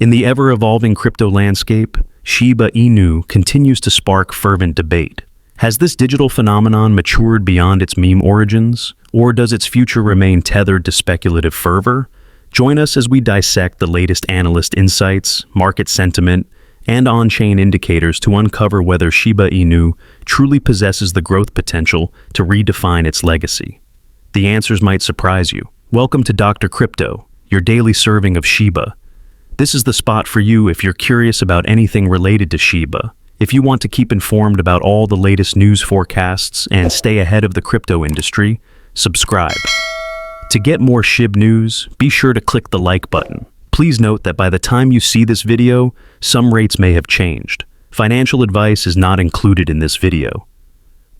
In the ever-evolving crypto landscape, Shiba Inu continues to spark fervent debate. Has this digital phenomenon matured beyond its meme origins, or does its future remain tethered to speculative fervor? Join us as we dissect the latest analyst insights, market sentiment, and on-chain indicators to uncover whether Shiba Inu truly possesses the growth potential to redefine its legacy. The answers might surprise you. Welcome to Dr. Crypto, your daily serving of Shiba. This is the spot for you if you're curious about anything related to Shiba. If you want to keep informed about all the latest news forecasts and stay ahead of the crypto industry, subscribe. To get more Shib news, be sure to click the like button. Please note that by the time you see this video, some rates may have changed. Financial advice is not included in this video.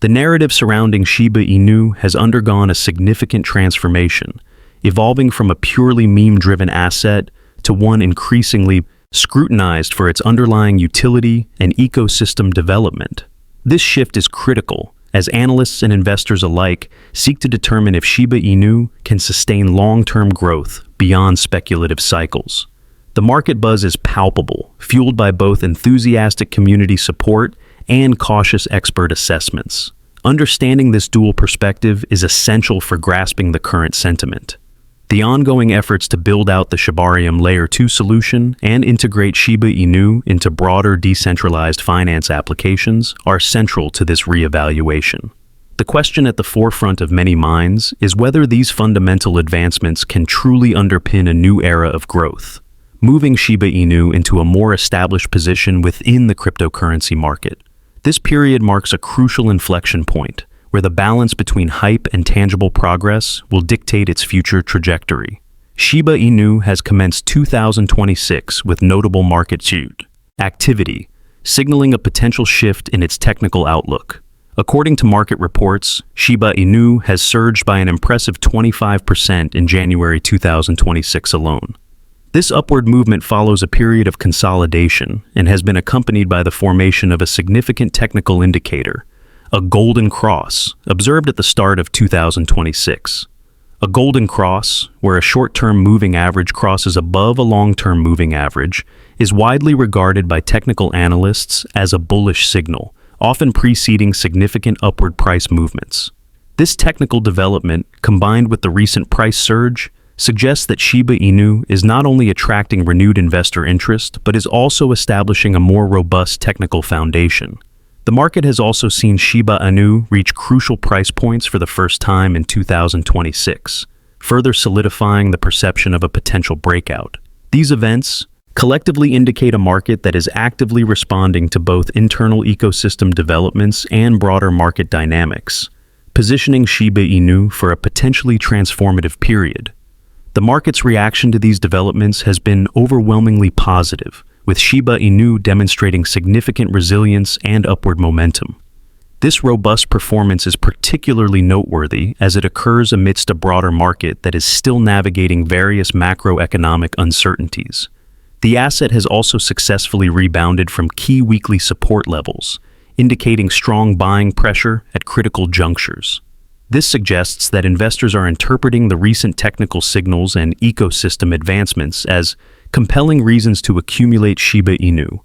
The narrative surrounding Shiba Inu has undergone a significant transformation, evolving from a purely meme-driven asset to one increasingly scrutinized for its underlying utility and ecosystem development. This shift is critical, as analysts and investors alike seek to determine if Shiba Inu can sustain long-term growth beyond speculative cycles. The market buzz is palpable, fueled by both enthusiastic community support and cautious expert assessments. Understanding this dual perspective is essential for grasping the current sentiment. The ongoing efforts to build out the Shibarium Layer 2 solution and integrate Shiba Inu into broader decentralized finance applications are central to this reevaluation. The question at the forefront of many minds is whether these fundamental advancements can truly underpin a new era of growth, moving Shiba Inu into a more established position within the cryptocurrency market. This period marks a crucial inflection point, where the balance between hype and tangible progress will dictate its future trajectory. Shiba Inu has commenced 2026 with notable market activity, signaling a potential shift in its technical outlook. According to market reports, Shiba Inu has surged by an impressive 25% in January 2026 alone. This upward movement follows a period of consolidation and has been accompanied by the formation of a significant technical indicator, a golden cross, observed at the start of 2026. A golden cross, where a short-term moving average crosses above a long-term moving average, is widely regarded by technical analysts as a bullish signal, often preceding significant upward price movements. This technical development, combined with the recent price surge, suggests that Shiba Inu is not only attracting renewed investor interest, but is also establishing a more robust technical foundation. The market has also seen Shiba Inu reach crucial price points for the first time in 2026, further solidifying the perception of a potential breakout. These events collectively indicate a market that is actively responding to both internal ecosystem developments and broader market dynamics, positioning Shiba Inu for a potentially transformative period. The market's reaction to these developments has been overwhelmingly positive, with Shiba Inu demonstrating significant resilience and upward momentum. This robust performance is particularly noteworthy as it occurs amidst a broader market that is still navigating various macroeconomic uncertainties. The asset has also successfully rebounded from key weekly support levels, indicating strong buying pressure at critical junctures. This suggests that investors are interpreting the recent technical signals and ecosystem advancements as compelling reasons to accumulate Shiba Inu.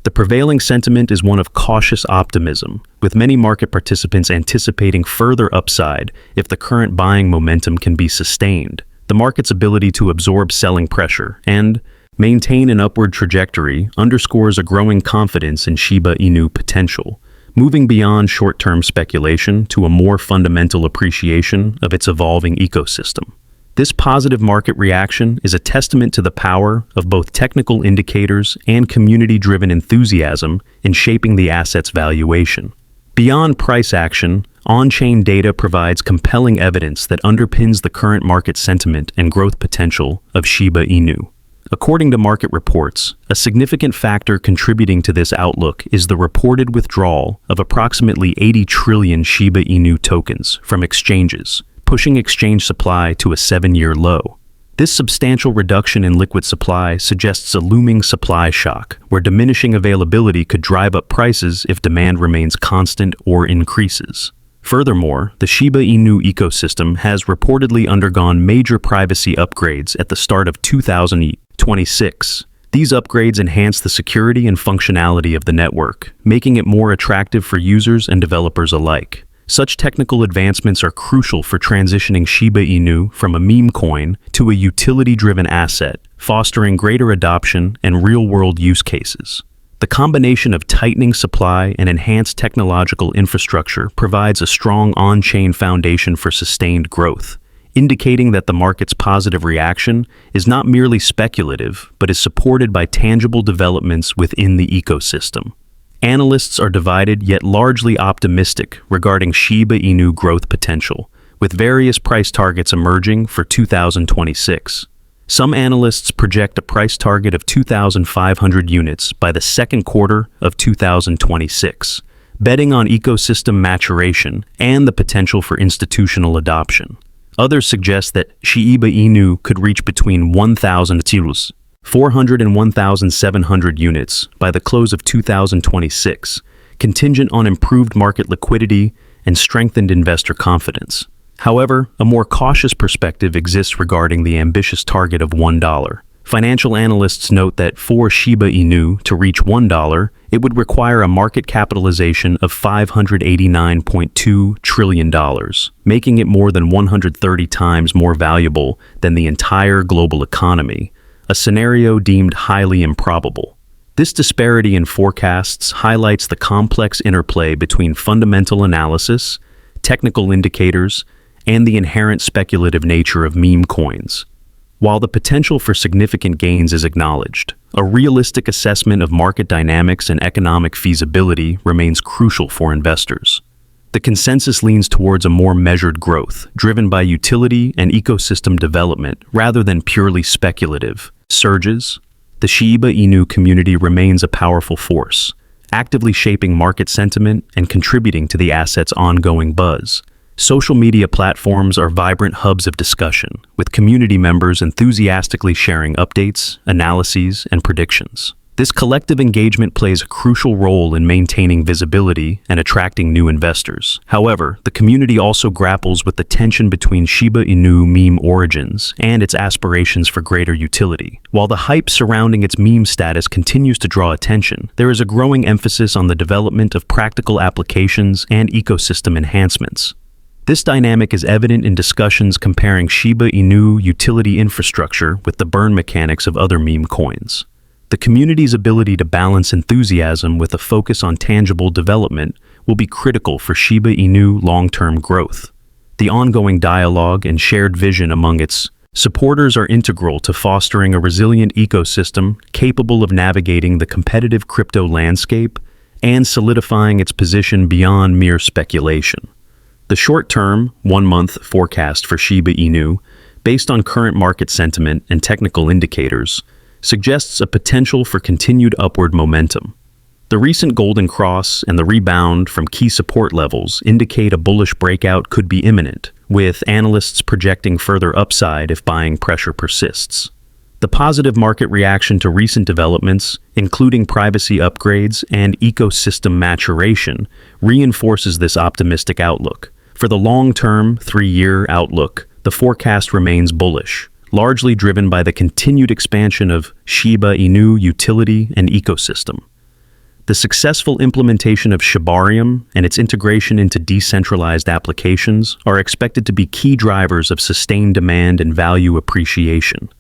The prevailing sentiment is one of cautious optimism, with many market participants anticipating further upside if the current buying momentum can be sustained. The market's ability to absorb selling pressure and maintain an upward trajectory underscores a growing confidence in Shiba Inu potential, moving beyond short-term speculation to a more fundamental appreciation of its evolving ecosystem. This positive market reaction is a testament to the power of both technical indicators and community-driven enthusiasm in shaping the asset's valuation. Beyond price action, on-chain data provides compelling evidence that underpins the current market sentiment and growth potential of Shiba Inu. According to market reports, a significant factor contributing to this outlook is the reported withdrawal of approximately 80 trillion Shiba Inu tokens from exchanges, pushing exchange supply to a 7-year low. This substantial reduction in liquid supply suggests a looming supply shock, where diminishing availability could drive up prices if demand remains constant or increases. Furthermore, the Shiba Inu ecosystem has reportedly undergone major privacy upgrades at the start of 2026. These upgrades enhance the security and functionality of the network, making it more attractive for users and developers alike. Such technical advancements are crucial for transitioning Shiba Inu from a meme coin to a utility-driven asset, fostering greater adoption and real-world use cases. The combination of tightening supply and enhanced technological infrastructure provides a strong on-chain foundation for sustained growth, indicating that the market's positive reaction is not merely speculative, but is supported by tangible developments within the ecosystem. Analysts are divided yet largely optimistic regarding Shiba Inu growth potential, with various price targets emerging for 2026. Some analysts project a price target of 2,500 units by the second quarter of 2026, betting on ecosystem maturation and the potential for institutional adoption. Others suggest that Shiba Inu could reach between 1,400 and 1,700 units by the close of 2026, contingent on improved market liquidity and strengthened investor confidence. However, a more cautious perspective exists regarding the ambitious target of $1. Financial analysts note that for Shiba Inu to reach $1, it would require a market capitalization of $589.2 trillion, making it more than 130 times more valuable than the entire global economy, a scenario deemed highly improbable. This disparity in forecasts highlights the complex interplay between fundamental analysis, technical indicators, and the inherent speculative nature of meme coins. While the potential for significant gains is acknowledged, a realistic assessment of market dynamics and economic feasibility remains crucial for investors. The consensus leans towards a more measured growth, driven by utility and ecosystem development rather than purely speculative surges. The Shiba Inu community remains a powerful force, actively shaping market sentiment and contributing to the asset's ongoing buzz. Social media platforms are vibrant hubs of discussion, with community members enthusiastically sharing updates, analyses, and predictions. This collective engagement plays a crucial role in maintaining visibility and attracting new investors. However, the community also grapples with the tension between Shiba Inu meme origins and its aspirations for greater utility. While the hype surrounding its meme status continues to draw attention, there is a growing emphasis on the development of practical applications and ecosystem enhancements. This dynamic is evident in discussions comparing Shiba Inu utility infrastructure with the burn mechanics of other meme coins. The community's ability to balance enthusiasm with a focus on tangible development will be critical for Shiba Inu long-term growth. The ongoing dialogue and shared vision among its supporters are integral to fostering a resilient ecosystem capable of navigating the competitive crypto landscape and solidifying its position beyond mere speculation. The short-term, one-month forecast for Shiba Inu, based on current market sentiment and technical indicators, suggests a potential for continued upward momentum. The recent golden cross and the rebound from key support levels indicate a bullish breakout could be imminent, with analysts projecting further upside if buying pressure persists. The positive market reaction to recent developments, including privacy upgrades and ecosystem maturation, reinforces this optimistic outlook. For the long-term, 3-year outlook, the forecast remains bullish, largely driven by the continued expansion of Shiba Inu utility and ecosystem. The successful implementation of Shibarium and its integration into decentralized applications are expected to be key drivers of sustained demand and value appreciation.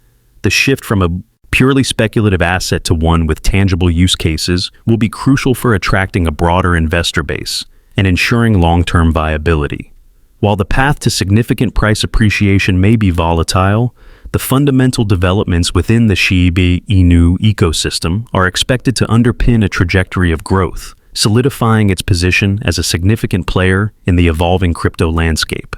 The shift from a purely speculative asset to one with tangible use cases will be crucial for attracting a broader investor base and ensuring long-term viability. While the path to significant price appreciation may be volatile, the fundamental developments within the Shiba Inu ecosystem are expected to underpin a trajectory of growth, solidifying its position as a significant player in the evolving crypto landscape.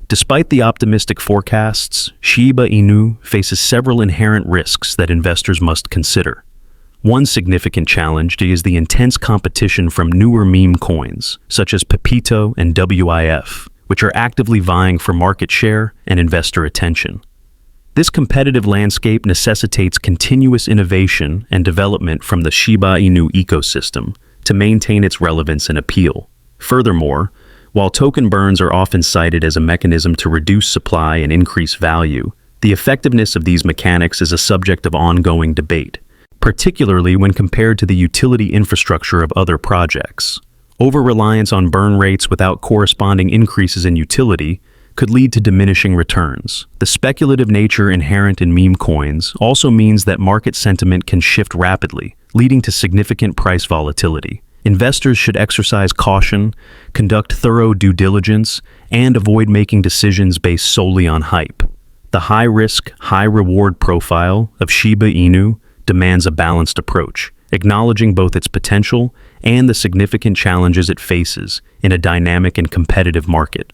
Despite the optimistic forecasts, Shiba Inu faces several inherent risks that investors must consider. One significant challenge is the intense competition from newer meme coins, such as Pepito and WIF, which are actively vying for market share and investor attention. This competitive landscape necessitates continuous innovation and development from the Shiba Inu ecosystem to maintain its relevance and appeal. Furthermore, while token burns are often cited as a mechanism to reduce supply and increase value, the effectiveness of these mechanics is a subject of ongoing debate, particularly when compared to the utility infrastructure of other projects. Over-reliance on burn rates without corresponding increases in utility could lead to diminishing returns. The speculative nature inherent in meme coins also means that market sentiment can shift rapidly, leading to significant price volatility. Investors should exercise caution, conduct thorough due diligence, and avoid making decisions based solely on hype. The high-risk, high-reward profile of Shiba Inu demands a balanced approach, acknowledging both its potential and the significant challenges it faces in a dynamic and competitive market.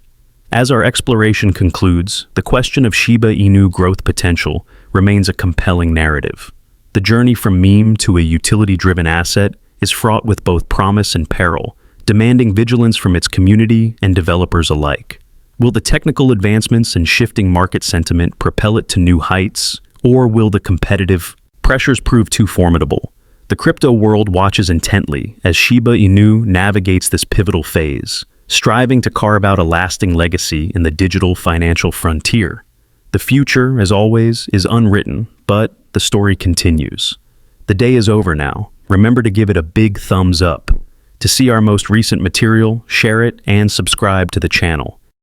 As our exploration concludes, the question of Shiba Inu growth potential remains a compelling narrative. The journey from meme to a utility-driven asset is fraught with both promise and peril, demanding vigilance from its community and developers alike. Will the technical advancements and shifting market sentiment propel it to new heights, or will the competitive pressures prove too formidable? The crypto world watches intently as Shiba Inu navigates this pivotal phase, striving to carve out a lasting legacy in the digital financial frontier. The future, as always, is unwritten, but the story continues. The day is over now. Remember to give it a big thumbs up. To see our most recent material, share it and subscribe to the channel.